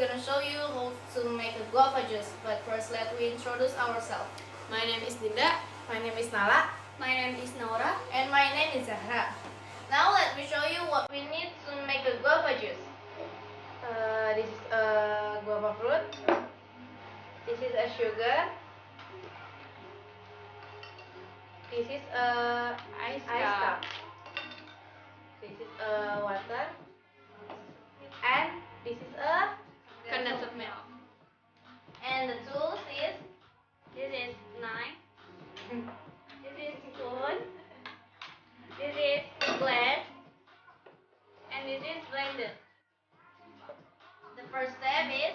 gonna show you how to make a guava juice, but first let we introduce ourselves. My name is Dinda. My name is Naura. My name is Naura. And my name is Zahra. Now let me show you what we need to make a guava juice. This is a guava fruit. This is a sugar. This is a Ice cup. This is a water. And this is a condensed milk. And the tools is This is knife. This is spoon. This is glass. And this is blender. the first step is